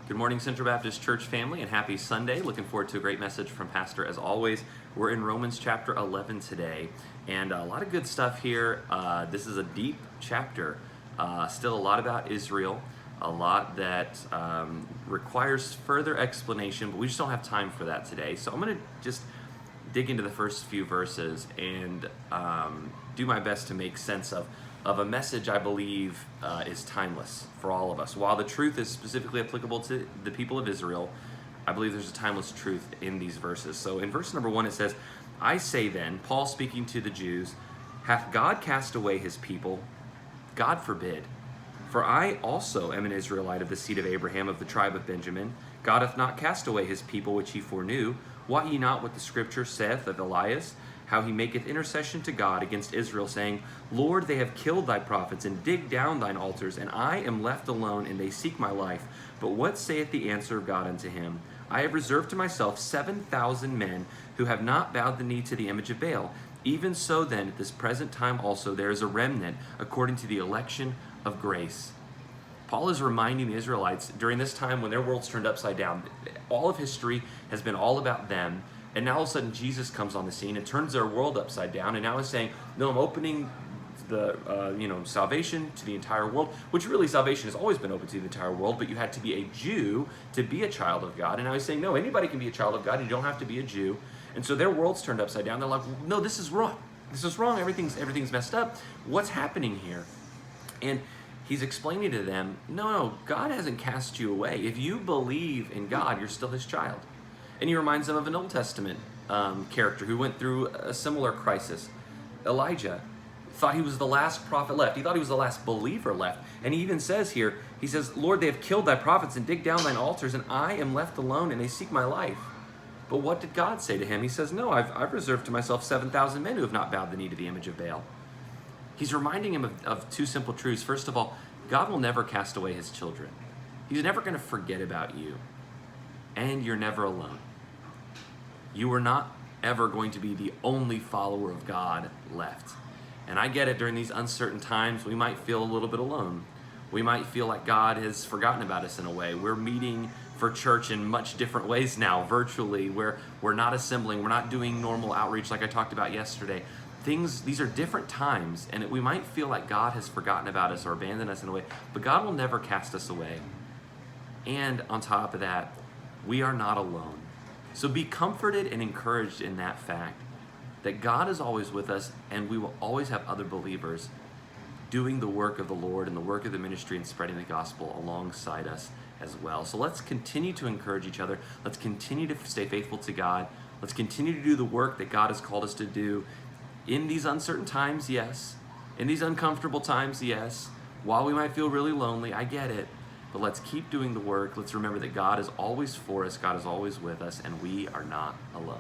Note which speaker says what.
Speaker 1: Good morning, Central Baptist Church family, and happy Sunday. Looking forward to a great message from Pastor as always. We're in Romans chapter 11 today, and a lot of good stuff here. This is a deep chapter, still a lot about Israel, a lot that requires further explanation, but we just don't have time for that today. So I'm going to just dig into the first few verses and do my best to make sense of a message I believe is timeless for all of us. While the truth is specifically applicable to the people of Israel, I believe there's a timeless truth in these verses. So in verse number 1 it says, I say then, Paul speaking to the Jews, hath God cast away his people? God forbid. For I also am an Israelite of the seed of Abraham, of the tribe of Benjamin. God hath not cast away his people which he foreknew. Wot ye not what the scripture saith of Elias, how he maketh intercession to God against Israel, saying, Lord, they have killed thy prophets, and digged down thine altars, and I am left alone, and they seek my life. But what saith the answer of God unto him? I have reserved to myself 7,000 men, who have not bowed the knee to the image of Baal. Even so then, at this present time also, there is a remnant, according to the election of grace. Paul is reminding the Israelites during this time when their world's turned upside down. All of history has been all about them. And now all of a sudden Jesus comes on the scene and turns their world upside down. And now he's saying, no, I'm opening the salvation to the entire world, which really salvation has always been open to the entire world, but you had to be a Jew to be a child of God. And now he's saying, no, anybody can be a child of God. You don't have to be a Jew. And so their world's turned upside down. They're like, no, this is wrong. This is wrong. Everything's messed up. What's happening here? And he's explaining to them, no, God hasn't cast you away. If you believe in God, you're still his child. And he reminds them of an Old Testament character who went through a similar crisis. Elijah thought he was the last prophet left. He thought he was the last believer left. And he even says here, he says, Lord, they have killed thy prophets and digged down thine altars, and I am left alone, and they seek my life. But what did God say to him? He says, no, I've reserved to myself 7,000 men who have not bowed the knee to the image of Baal. He's reminding him of two simple truths. First of all, God will never cast away his children. He's never going to forget about you. And you're never alone. You are not ever going to be the only follower of God left. And I get it, during these uncertain times, we might feel a little bit alone. We might feel like God has forgotten about us in a way. We're meeting for church in much different ways now, virtually, where we're not assembling, we're not doing normal outreach like I talked about yesterday. These are different times, and we might feel like God has forgotten about us or abandoned us in a way, but God will never cast us away. And on top of that, we are not alone. So be comforted and encouraged in that fact that God is always with us, and we will always have other believers doing the work of the Lord and the work of the ministry and spreading the gospel alongside us as well. So let's continue to encourage each other. Let's continue to stay faithful to God. Let's continue to do the work that God has called us to do in these uncertain times, yes. In these uncomfortable times, yes. While we might feel really lonely, I get it. But let's keep doing the work. Let's remember that God is always for us, God is always with us, and we are not alone.